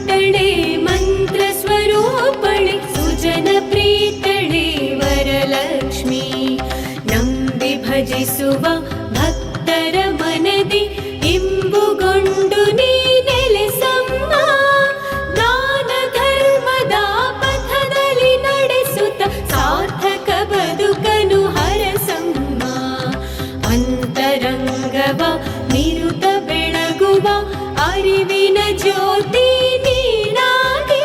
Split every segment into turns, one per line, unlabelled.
ಮಂಗಳಮುಕ್ತಳೆ ಮಂತ್ರಸ್ವರೂಪಳೆ ಸುಜನಪ್ರೀತಳೆ ವರಲಕ್ಷ್ಮೀ ನಂಬಿ ಭಜಿಸುವ ಭಕ್ತರ ಮನದಿ ಇಂಬುಗೊಂಡು ನೀ ನೆಲೆಸಮ್ಮ ದಾನ ಧರ್ಮದ ಪಥದಲ್ಲಿ ನಡೆಸುತ್ತ ಸಾರ್ಥಕ ಬದುಕನು ಹರಸಮ್ಮ ಅಂತರಂಗವ ನಿರುತ ಬೆಳಗುವ ಅರಿವಿನ ಜ್ಯೋತಿ ನೀನಾಗಿ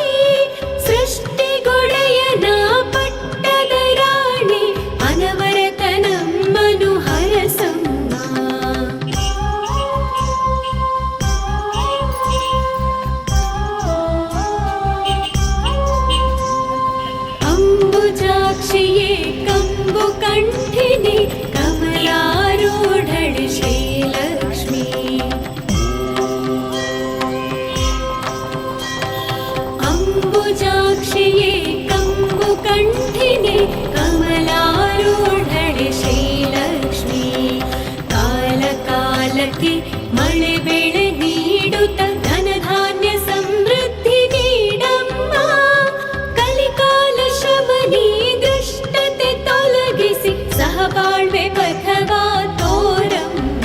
ಸೃಷ್ಟಿಗೊಡೆಯನ ಪಟ್ಟದ ರಾಣಿ ಅನವರತ ನಮ್ಮನು ಹರಸಮ್ಮ ಅಂಬುಜಾಕ್ಷಿಯೇ ಕಂಬು ಕಂಠಿನಿ ಕಮಲಾರೂಢಳೆ ಶ್ರೀಲಕ್ಷ್ಮೀ ಅಂಬುಜಾಕ್ಷಿಯೇ ಕಂಬು ಕಂಠಿನಿ ಕಮಲಾರೂಢಳೆ ಶ್ರೀಲಕ್ಷ್ಮೀ ಕಾಲ ಕಾಲಕ್ಕೆ ಮಳೆ ಬೆಳೆ ನೀಡುತ್ತ ಧನಧಾನ್ಯ ಸಮೃದ್ಧಿ ನೀಡಮ್ಮ ಕಲಿಕಾಲ ಶಮನಿ ದುಷ್ಟತೆ ತೊಲಗಿಸಿ ಸಹಬಾಳ್ವೆ ಪಥವಾ ತೋರಮ್ಮ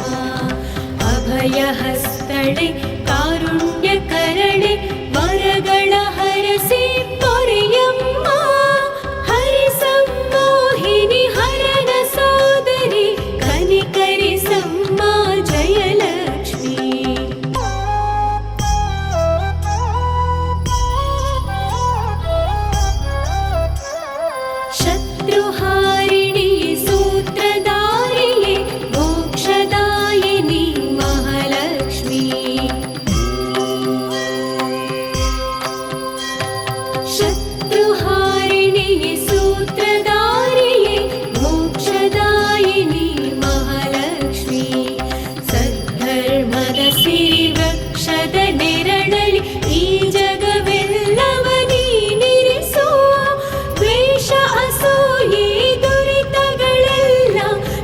ಅಭಯ ಹಸ್ತಳೆ ಕಾರುಣ್ಯ ಕರಣೆ ವರಗಳ ಹರಸಿ ಪೊರೆಯಮ್ಮ ಹರಿಸಮ್ಮೋಹಿನಿ ಹರನ ಸೋದರಿ ಕನಿಕರಿಸಮ್ಮ ಜಯಲಕ್ಷ್ಮೀ ಶತ್ರುಹಾರಿಣಿ ಸೂತ್ರಧಾರಿಯೇ ಮೋಕ್ಷದಾಯಿನಿ ಮಹಾಲಕ್ಷ್ಮೀ ಶತ್ರುಹಾರಿಣಿ ಸೂತ್ರಧಾರಿಯೇ ಮೋಕ್ಷದಾಯಿನಿ ಮಹಾಲಕ್ಷ್ಮೀ ಸದ್ಧರ್ಮದ ಸಿರಿ ವೃಕ್ಷದ ನೆರಳಲಿ ಈ ಜಗವೆಲ್ಲವ ನೀನಿರಿಸು ದ್ವೇಷ ಅಸೂಯೆ ದುರಿತಗಳೆಲ್ಲ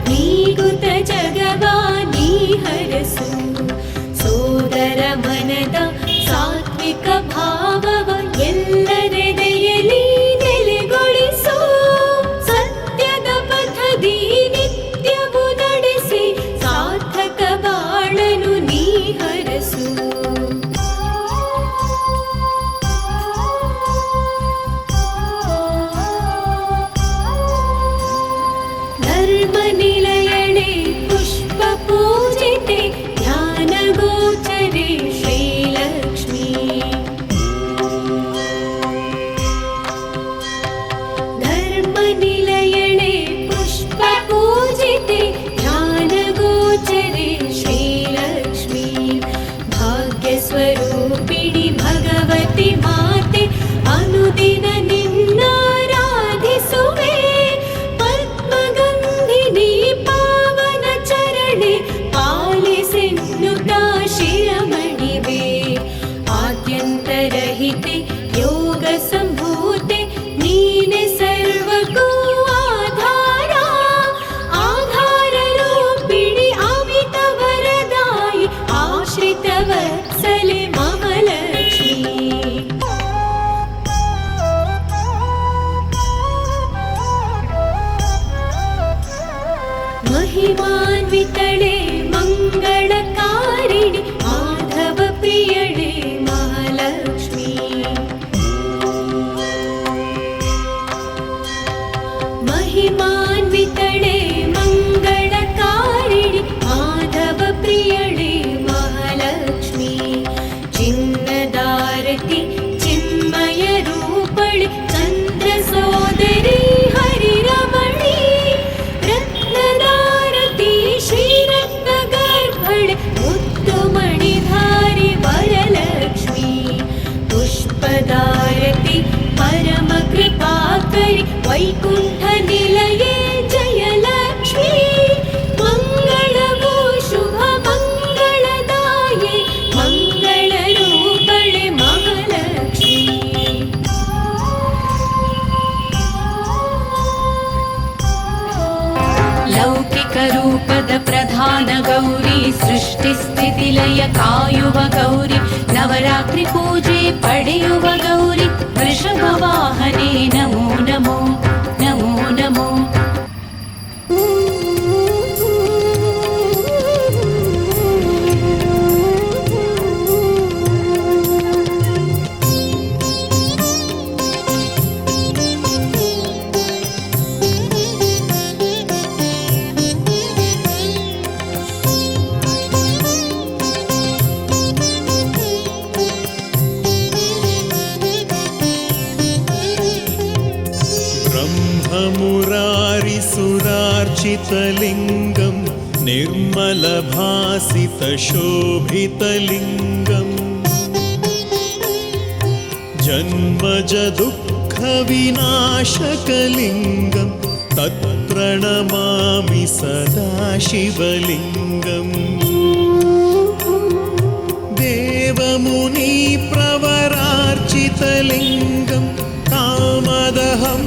ನೀಗುತ್ತ ಜಗವ ನೀ ಹರಸು ಸೋದರ ಮನದ ಸಾತ್ವಿಕ ಭಾವವ ಎಲ್ಲರೆದೆಯಲಿ ನೆಲೆಗೊಳಿಸು ಸತ್ಯದ ಪಥದಿ ನಿತ್ಯವು ನಡೆಸಿ ಸಾರ್ಥಕ ಬಾಳನು ನೀ ಹರಸು ಧರ್ಮ ನಿಲಯಣೆ ಪುಷ್ಪ ಪೂಜಿತೆ ಧ್ಯಾನ ಗೋಚರೆ ಶ್ರೀಲಕ್ಷ್ಮೀ ಧರ್ಮ ನಿಲಯಣೆ ಪುಷ್ಪ ಪೂಜಿತೆ ಧ್ಯಾನ ಗೋಚರೆ ಶ್ರೀಲಕ್ಷ್ಮೀ ಭಾಗ್ಯ ಸ್ವರೂಪಿಣಿ ಭಗವತಿ ಮಾತೆ ಅನುದಿನ ನಿನ್ನಾರಾಧಿಸುವೆ ಪದ್ಮಗಂಧಿನಿ ಪಾವನ ಚರಣೆ ಪಾಲಿಸೆನ್ನುತ್ತ ಶಿರಮಣಿವೆ ಆದ್ಯಂತರಹಿತೆ ಯೋಗ ಸಂಭೂತೆ ನೀನೆ ಸರ್ವಕ್ಕೂ ಆಧಾರ ಆಧಾರ ರೂಪಿಣಿ ಅಮಿತ ವರದಾಯಿ ಆಶ್ರಿತ ವತ್ಸಲೆ ಮಹಾಲಕ್ಷ್ಮೀ महिमान्वितळे मङ्गलकारिणि माधव प्रियळे महालक्ष्मी। ज्ञानगौरी सृष्टिस्थितिलय कायुव गौरी नवरात्रि पूजे पಡೆಯುವ गौरी वृषभवाहने नमो नमो नमो नमो
मुरारिसुरार्चितलिङ्गं निर्मलभासितशोभितलिङ्गम् जन्मजदुःखविनाशकलिङ्गं तत्प्रणमामि सदा शिवलिङ्गम् देवमुनिप्रवरार्चितलिङ्गं कामदहं